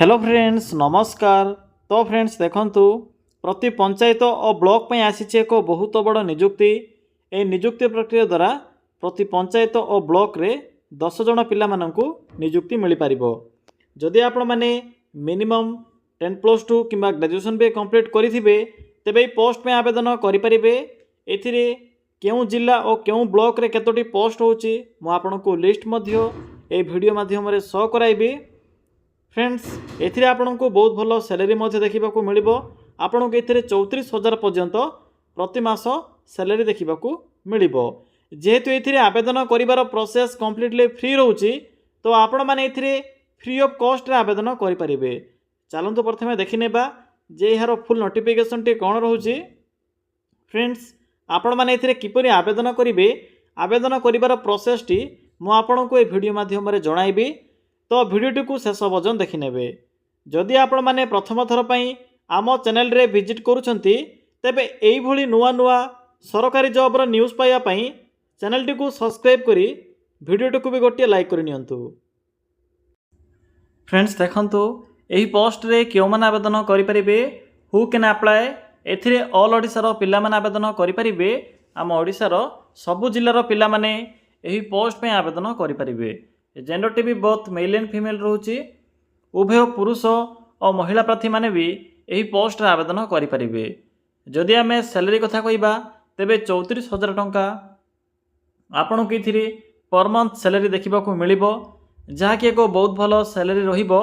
Hello friends नमस्कार। तो friends देखंतु प्रति पंचायत और ब्लॉक में आसी एक बहुत बड़ निजुक्ति। ए निजुक्ति प्रक्रिया द्वारा प्रति पंचायत और ब्लॉक रे 10 जन पिला माननकु निजुक्ति मिल पारिबो। जदि आपण माने मिनिमम 10+2 किंबा ग्रेजुएशन भी कंप्लीट करिथिबे तेबे पोस्ट में आवेदन करि परिबे। एथिरे केउ जिला और केउ ब्लॉक रे केतोटी पोस्ट होची मु आपनको लिस्ट मध्य ए वीडियो माध्यम रे शो कराइबी। फ्रेंड्स एथिरे आपनको बहुत भल सैलरी मध्य देखा मिल आपको ये 34,000 पर्यंत प्रति मास सैलरी देखा मिल। जेहेतु ये आवेदन कर प्रोसेस कम्प्लीटली फ्री रोचे तो आपण मैंने फ्री ऑफ कॉस्ट रे आवेदन करें। चलतु प्रथम देखने जे यार फुल नोटिफिकेशन टी कौन रोचे। फ्रेंड्स आपण मैंने किपरि आवेदन करेंगे आवेदन कर प्रोसेस टी मुझे ये वीडियो माध्यम जनइबी। तो वीडियो को शेष पर्यंत देखने जदि आपण माने प्रथम थर पई आम चैनल रे विजिट करूछंती तेबे एई भली नुआ नुआ सरकारी जॉब रो न्यूज़ पाइबा पई चैनल टी को सब्सक्राइब करी वीडियो को भी गोटे लाइक कर नियंतु। फ्रेंड्स देखंतु एही पोस्ट रे केउ मान आवेदन करि परिबे हु कैन अप्लाई। एथिरे ऑल ओडिसा रो पिला मान आवेदन करि परिबे। आम ओडिसा रो सबु जिल्ला रो पिला माने एही पोस्ट पे आवेदन करि परिबे। जेंडर टी भी बहुत मेल एंड फीमेल रोचे। उभय पुरुष और महिला प्रार्थी माने भी यही पोस्ट आवेदन करें। जदि आम सैलरी कथा कहबा तेबे 34,000 टंका आपन को पर मंथ सैलरी देखा मिल जहाँकि एक बहुत भल सैलरी रहिबो।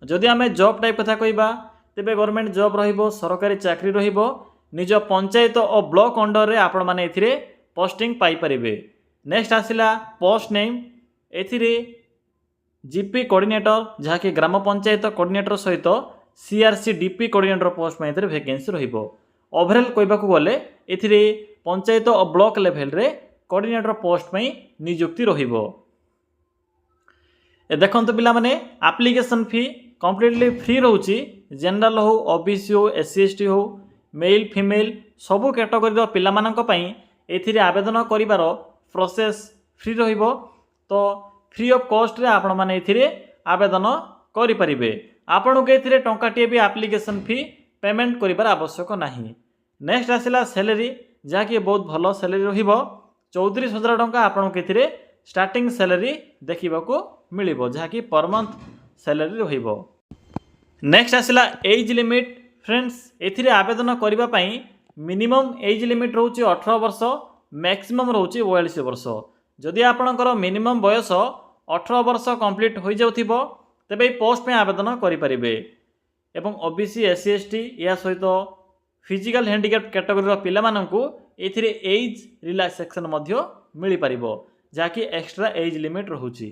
जदि आम जॉब टाइप कथा कहबा तेबे गवर्नमेंट जॉब रहिबो सरकारी चाकरी रहिबो निज पंचायत और ब्लॉक अंडर रे आपण माने एथिरे पोस्टिंग पाई परिबे। नेक्स्ट आसिला पोस्ट नेम एथिरे जीपी कोऑर्डिनेटर जहाँकि ग्राम पंचायत कोऑर्डिनेटर सहित सीआरसी डीपी कोऑर्डिनेटर पोस्ट में एथिरे वैकेंसी रहिबो। ओवरऑल कहबाकू गले एथिरे पंचायत और ब्लॉक लेवल रे कोऑर्डिनेटर पोस्ट में नियुक्ति रहिबो। ए देखंतु पिला माने एप्लीकेशन फी कंप्लीटली फ्री रहउची। जनरल हो ओबीसी हो एससी एसटी हो मेल फीमेल सबु कैटेगरी रो पिला मानक पई एथिरे आवेदन करिवार प्रोसेस फ्री रहिबो। तो फ्री ऑफ कॉस्ट रे आपण माने एथिरे आवेदन करि परिबे। आपण को एथिरे टंकाटिए भी एप्लीकेशन फी पेमेंट करिबार आवश्यक नाही। नेक्स्ट आसिला सैलरी जहाँकि बहुत भल सैलरी रहिबो 34,000 टंका आपण को एथिरे स्टार्टिंग सैलरी देखिबाकू मिलिबो जहाँकि पर मंथ सैलरी रहिबो। नेक्स्ट आसिला एज लिमिट। फ्रेंड्स एथिरे आवेदन करिबा पई मिनिमम एज लिमिट रहउची 18 वर्ष मैक्सिमम रहउची 42 वर्ष। जदि आपणकर मिनिमम बयस 18 वर्ष कंप्लीट हो जाउथिबो तेबे पोस्ट में आवेदन करें। एवं ओबीसी एससी एसटी या सहित फिजिकल हैंडिकैप कैटेगरी रो पिला माननकु एथिरे एज रिलैक्सेशन मध्य मिल पारिबो जाकि एक्स्ट्रा एज लिमिट रहउची।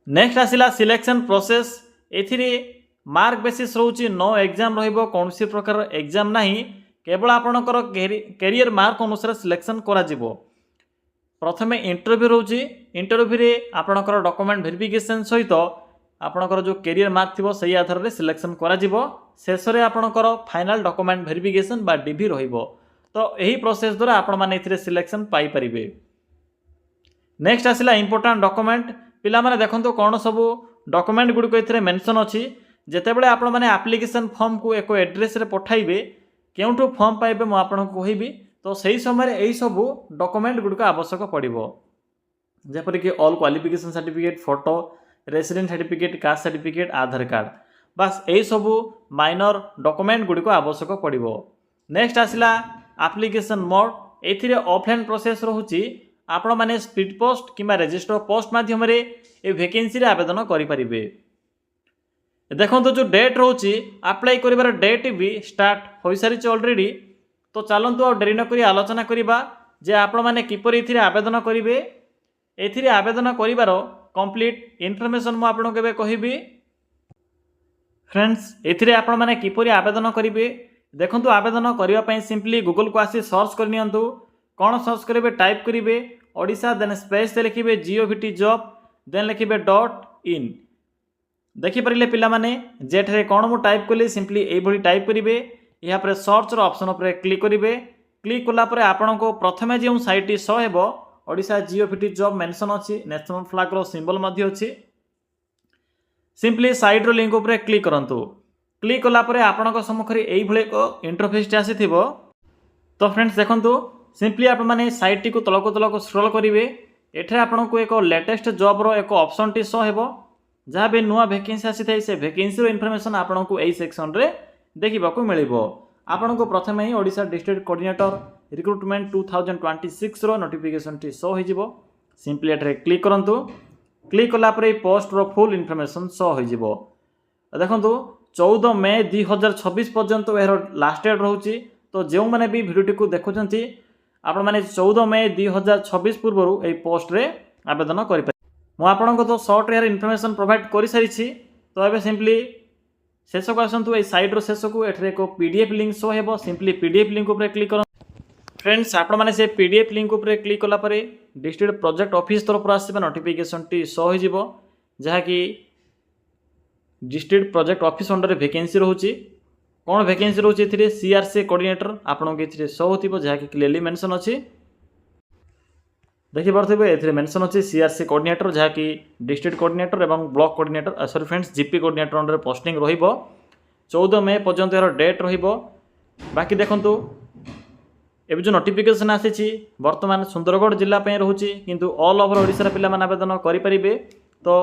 नेक्स्ट आसिला सिलेक्शन प्रोसेस। एथिरे मार्क बेसिस रहउची नो एग्जाम रहिबो कोनसी प्रकार एग्जाम नाही केवल आपणकर कैरियर मार्क अनुसार सिलेक्शन करा जिवो। प्रथमे इंटरव्यू रोचे। इंटरव्यू रे आपणकर डॉक्यूमेंट वेरिफिकेशन सहित आपणकर जो कैरियर मार्क थिबो सही आधार रे सिलेक्शन करा जिवो। शेष रे आपणकर फाइनल डॉक्यूमेंट वेरिफिकेशन बा डीवी रहिबो। तो एही प्रोसेस द्वारा आपण माने एथिरे सिलेक्शन पाई परिबे। नेक्स्ट आसिला इंपोर्टेंट डॉक्यूमेंट। पिला माने देखंतो कोन सब डॉक्यूमेंट गुडी को एथिरे मेंशन अछि। जेते बेले आपण माने एप्लीकेशन फॉर्म को एको एड्रेस रे पठाइबे केउठो फॉर्म पाइबे मु आपनको कहिबी। तो सही समय यही सब डॉक्यूमेंट गुड़िक आवश्यक पड़ो जपरिक all qualification certificate photo resident certificate caste certificate Aadhaar card बस यही सब माइनर डॉक्यूमेंट गुड़िक आवश्यक पड़ो। नेक्स्ट आसिला एप्लीकेशन मोड। एथिरे ऑफलाइन प्रोसेस रहउची आपण माने स्पीड पोस्ट किंबा रजिस्टर पोस्ट माध्यम रे ए वैकेंसी रे आवेदन करि परिबे। देखंतो जो डेट रहउची अप्लाई करिवार डेट भी स्टार्ट होई सारिछ ऑलरेडी। तो चलतु आ डेरी नक आलोचना करवा जे आपण मैंने किपर ए आवेदन करेंगे। ए आवेदन कर कंप्लीट इनफॉरमेशन मुझे आपको केवे कहबी। फ्रेंड्स एथिरे आपण मैंने किपर आवेदन करेंगे देखंतु आवेदन करने सिंपली गूगल को आसी सर्च कर नियंतु। कौन सर्च करेंगे टाइप करेंगे ओडिशा देन स्पेस लिखिए GOVT जॉब देन लिखिए .in। देखिपारे पिला माने जेठरे कौन मु टाइप कली सिंपली यही टाइप करेंगे। यहाँ पर सर्च ऑप्शन पर क्लिक करेंगे। क्लिक कलापर आपण को प्रथमे जो साइट शो हेबो ओडिशा GOVT जॉब मेंशन अच्छी नेशनल फ्लैग रो सिंबल अच्छी। सिंपली साइड्र लिंक उपर क्लिक करंतु। क्लिक कलापर आपणक सम्मुखें यही एक इंटरफेस आसीथिबो। तो फ्रेंड्स देखंतु सिंपली आप मैंने साइट टी तलक स्क्रॉल करेंगे। एठे आपको एक लेटेस्ट जॉब रो एक ऑप्शन टी शो हेबो। जहाँ भी नुआ वैकेंसी आसी थाए से वैकेंसी इनफॉरमेशन आपको यही सेक्शन रे देखा मिलिबो। आपको प्रथम ही ओडिशा डिस्ट्रिक्ट कोऑर्डिनेटर रिक्रुटमेंट 2026 रो नोटिफिकेशन टी शो हो। सिंपली एठे क्लिक करंतु। क्लिक कलापर ये पोस्ट रो फुल इनफॉरमेशन शो हो। देखंतु 14 मई 2026 पर्यंत यार लास्ट डेट रोचे। तो जो मैंने भी भिडियो को देखुंत आपण मैंने 14 मई 2026 पूर्व यही पोस्ट रे आवेदन करें। मुझे तो सर्ट यार इनफॉरमेशन प्रोवाइड कर सारी। तो ये सिंपली शेष को आसतु ये साइड रो शेष को एठरे एक पीडीएफ लिंक शो हो। सिंपली पीडीएफ लिंक उपर क्लिक कर फ्रेंड्स आपण मैंने से पीडीएफ लिंक उपर क्लिक कलापर डिस्ट्रिक्ट प्रोजेक्ट ऑफिस तरफ आसवा नोटिफिकेशन टी शो हो जहाँकि district project office under vacancy रोचे। कौन वैकेंसी रोचे ए सीआरसी कोऑर्डिनेटर आपको ये शो हो जहाँकि क्लियरली मेंशन अच्छी देखिपे। ए मेंशन अच्छी सीआरसी कोऑर्डिनेटर जहाँकि डिस्ट्रिक्ट कोऑर्डिनेटर और block coordinator sorry friends GP coordinator under posting रहिबो। 14 मई पर्यंत यार डेट रहिबो। बाकी देखंतु एबे जो नोटिफिकेशन आसी बर्तमान सुंदरगढ़ जिला रोचे किंतु ऑल ओवर ओडिशा पिला माने आवेदन करें। तो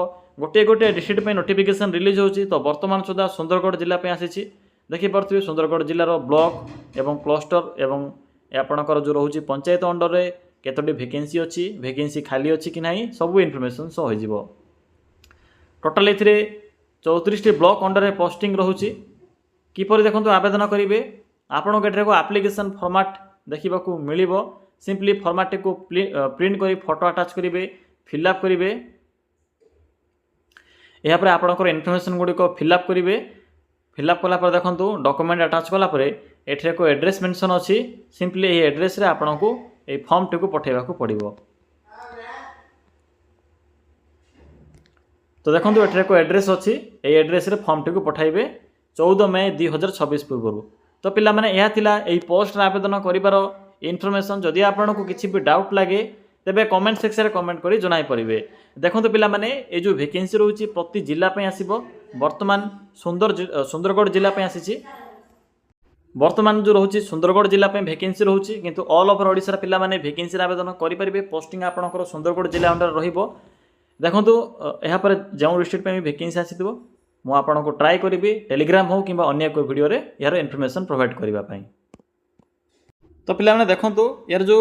गोटे गोटे डिस्ट्रिक्ट पे नोटिफिकेशन रिलीज होची। तो बर्तमान सुधा सुंदरगढ़ जिला पे आसी देखिपे। सुंदरगढ़ जिलार ब्लॉक एवं क्लस्टर एवं आपणकर जो रोचे पंचायत अंडर रे केतोटी वैकेंसी अच्छी वैकेंसी खाली अच्छी कि नहीं सब इनफॉरमेशन शो हो। टोटाल ए 34 ब्लॉक अंडर रे पोस्टिंग रोचे। किपर देखो आवेदन करेंगे आपको एठरे को एप्लिकेशन फॉर्मेट देखा मिलिबो। सिंपली फॉर्मेट को प्रिंट कर फोटो अटैच करेंगे फिलअप करेंगे। यापर आपंकर इनफॉरमेशन गुड़िक फिलअप करेंगे। फिलअप कलापर देखो डॉक्यूमेंट अटैच कलापर एठरे को एड्रेस मेंशन अच्छी। सिंपली ये एड्रेस रे आपको ये फॉर्म टी को पठेबा पड़ो। तो देखो एठरे को एड्रेस अच्छी ये एड्रेस रे फॉर्म टी को पठाइबे 14 मई 2026 पूर्व। तो पिला माने यह थिला एई पोस्ट रे आवेदन करिवार इनफॉरमेशन। जदि आपको किसी भी डाउट लगे तेबे कमेंट सेक्शन रे कमेंट करी जनाई परिबे। देखो पिला माने ए जो वैकेंसी रोची प्रति जिला पे आसीबो। वर्तमान सुंदरगढ़ जिला पे आसीची। वर्तमान जो रोचे सुंदरगढ़ जिला पे वैकेंसी रोचे किंतु ऑल ओवर ओडिशा पिला माने वैकेंसी आवेदन करें। पोस्टिंग आपंकर सुंदरगढ़ जिला अंडर रहिबो। देखंतु यहाँ पर जो डिस्ट्रिक्ट पे वैकेंसी आसीथिबो मु आपनको ट्राई करी टेलीग्राम हो कि अन्य कोई वीडियो रे यार इनफॉरमेशन प्रोवाइड करबा पई। तो पिला माने देखंतु यार जो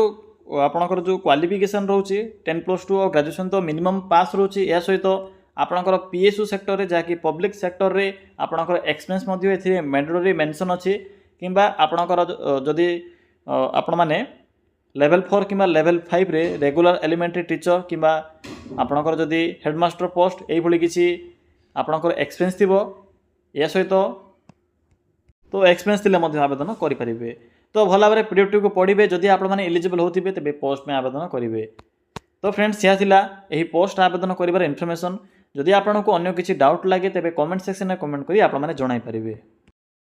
आपणकर जो क्वालिफिकेशन रोचे 10+2 और ग्रेजुएशन तो मिनिमम पास रोचे। या सहित आपणकर पीएसयू सेक्टर रे जहाँकि पब्लिक सेक्टर रे आपणकर एक्सपीरियंस मध्य एथिरे मैंडेटरी मेंशन अच्छी किंबा आपणकर जदि आपण माने लेवल 4 किंबा लेवल 5 रे रेगुलर एलिमेंटरी टीचर किंबा आपणकर जदि हेडमास्टर पोस्ट एई भली किछि आपणकर एक्सपीरियंस थिबो या सहित तो एक्सपीरियंस थिले मध्य आवेदन करि परिबे। तो भल भाव पीडीएफ टी को पढ़िबे। जदि आपण माने एलिजिबल होथिबे तबे पोस्ट में आवेदन करिवे। तो फ्रेंड्स यह थिला एही पोस्ट आवेदन करिवार इनफॉरमेशन। जदि आपनको अन्य किछि डाउट लागे तबे कमेंट सेक्शन में कमेंट करी आपण माने जणाई परिबे।